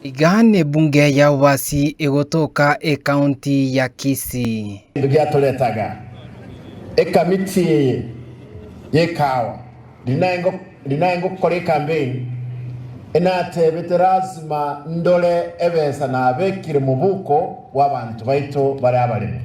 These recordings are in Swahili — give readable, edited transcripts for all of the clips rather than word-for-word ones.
Igane bunge ya Ubasi egotoka kaunti ya Kisii. Ndugia toletaga kamiti yekawa dinaengo kore campaign enate veterazima ndole ebesa na abekire mubuko w'abantu baito bari abalimi.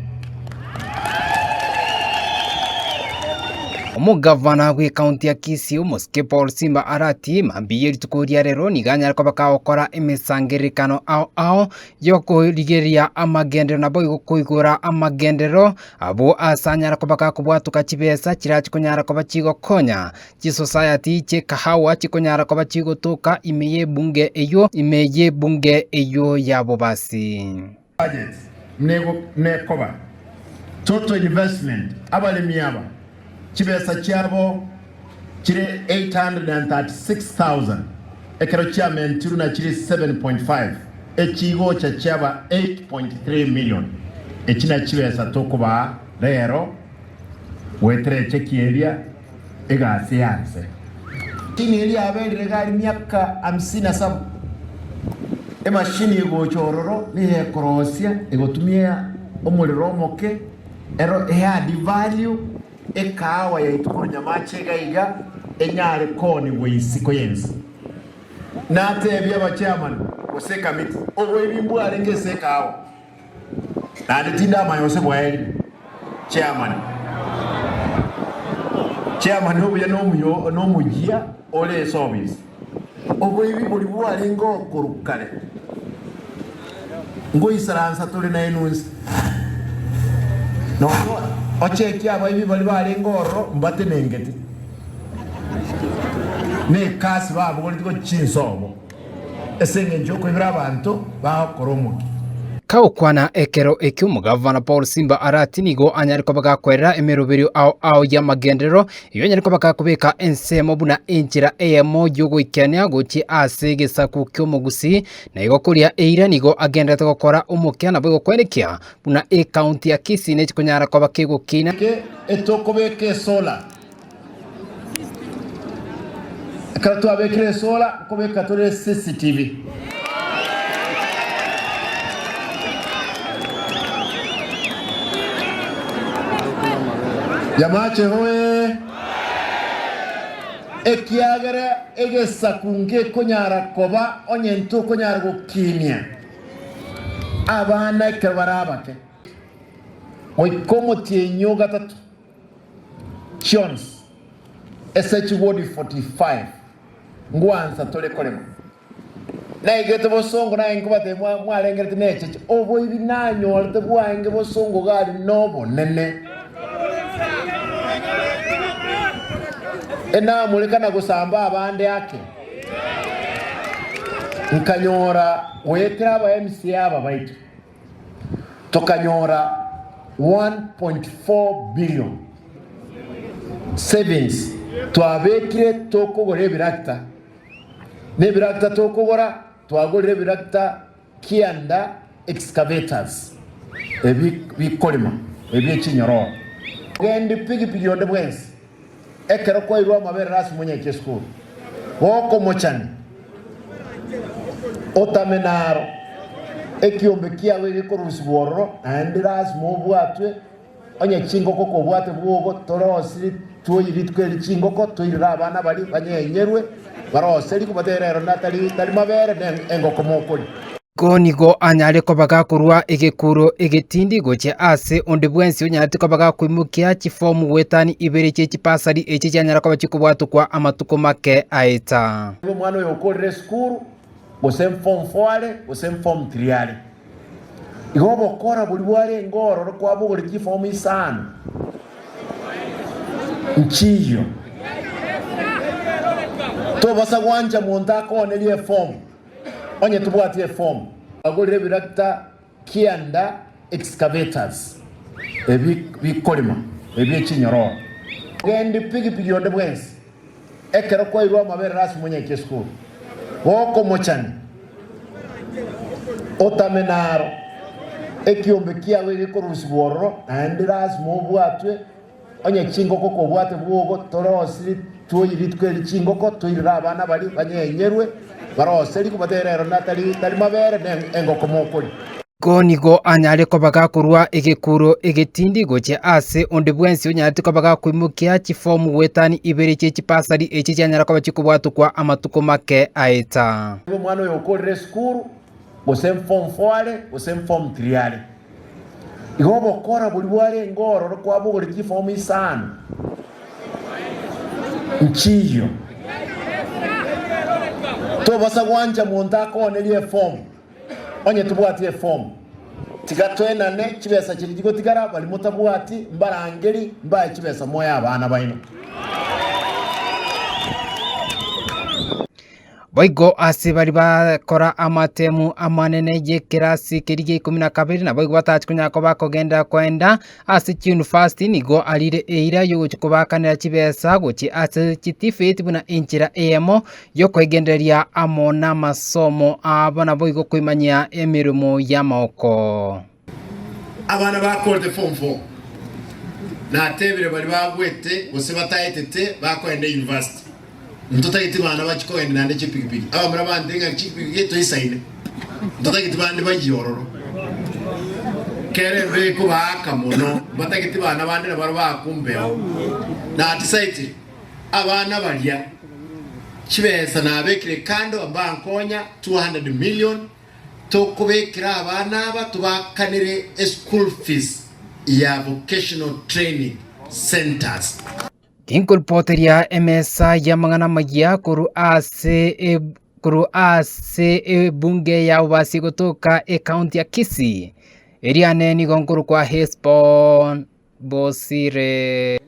Omugavana w'ekaunti ya Kisii Muske Paul Simba arati mambiyeri tukuria rero niganya ko bakakora emisangirikano ao yokurigeria amagendero nabo gukuigura amagendero abo asanya ko bakakubwatuka kibesa kirachi kunyara ko bachigo konya ki society che kahawa chikunyara ko bachigo toka imeye bunge eyo yabo basi budget nekoba total investment abalimi aba chibesa chabo chire 836,000 ekero chairman turuna chire 7.5 echigo cha chaba 8.3 million echina chibesa tokuba rero wetre chekieria egasi yanse chini ili abeli regari miaka 57 emashini igochororo nihe korosia egotumia omuliro moke ero add value ekawa ya itukonya machega iga enyare koni weisiko yensi nate byaba chairman oseka miti obo ebimbu arenge sekawa nade tinda mayose bwaeli chairman obuya no mujia ole service obo ebibuli bwalengo korukale ngo isaransa tole na enunsi no ocheki aba ibi bali balengoro mbate nengeti ne kasi babo golitiko chinsobo esenge njoko ibira abantu bakoromuki kaukwana ekero ekyo mugavana Paul Simba arati nigo anyariko bagakorera emerubirio ao ya magendero iyo nyariko bakakubeka ensemo buna enjira emo yogo ikania gochi asegesa kukyo mugusi na igo kuria eira nigo agenda gukora umukena bwo kwerekia buna county ya Kisii ne chikunyara ko bakego kina etokobeke sola kato abekre sola kobeka tole CCTV Yamache hoe ekiagere egesakunge konyara koba onyentu konyara gukimia abana kebarabake oikomo tienyo gatatu Chions SH Ward 45 ngwanza tole kolema na igete bosongo na ingubate mwalengerete neche obo ibinanyo alete bwange bosongo gali nobo nene ena mulikana gusamba abande yake nkanyora wetera aba MC aba baitu tokanyora 1.4 billion savings twabekire tokogore birakta ne birakta tokogora twagorire birakta kianda excavators bikolima ebichinyoro gendi pigi yonde bwensi ekero kwa irwa mabere rasu mwenye keskuru woko mochani otamenaro ekiombe kiawe gikorusi bororo andi rasu mobwatwe onye chingoko ko bwate bwogo torosi tuyiritwe chingoko tuyira abana bali banyenyerwe barose liko baterero natali mabere engoko mokoli Konigo anyare ko bagakurwa egekuro egetindi goche ase onde bwensi onyate ko bagakwimukia chifomu wetani ibere chipasari echi cyanyara ko bakikubwatu kwa amatuko make aita mwana yo korre skuru bosem form 4 bosem form 3 igobo kora bulware ngoro kwa bugori chifomu isano nchiyo to basa gwanja montako nelie form onye tubwatie form agolire birakta kianda excavators bikolima ebichinyoro gendi pigi yonde bwensi ekero kwa irwa mabere rasu mwenye keskuru woko mochani otamenaro ekiombe kiawe gikorusi bororo andi rasu mobwatwe onye chingoko ko bwate bwogo torosi tuyiritwe chingoko tuyira abana bali banyenyerwe barose liku baterero natali mabere engoko mokuri Konigo anyare kobaga kurwa igikuro igitindi goche ase onde bwensi onyate kobaga kwimukia chifomu wetani ibere chechi pasari echi cyanyara koba chikubwatu kwa amatuko make aita mwana oyo okorere skuru gose form 4 gose form 3 igo bokora buli bware ngororo kwa bugore chifomu isano nchiyo to basa gwanja muntu akonerie form onye tubwatie form tigatwenane kibesa kiri gigo tigara bali mutabwati mbarangeri mbaye kibesa moya abana baino Boigo ase bari bakora amatemu amanene ye kirasi kirige 12 na boigo batach kunyako bakogenda kwenda ase university nigo alire eira yo kubakanira kibesa gochi ase kitifeti buna inchira emo yo kwegenderia amona masomo abana boigo kwimanya emirimo ya maoko abana bakorde form 4 na tebire bari bagwete gose batayetete bakwenda university mtoto yitibana bachikoende nande chipigipigi aba mura bandenga chipigipigi to isaine mtoto yitibana bayiyororo kerebe ko bakamono batagitibana bande baro bakumbeo na atisaiti abana balya chibesa na bekire kando ambankonya 200 million to kubekira abana batubakanire school fees ya vocational training centers Kinkul poteria emesa ya mangana magia kuru ase bunge ya ubasi kutoka county ya Kisii. Eriane ni gonkuru kwa Hesbon Bosire.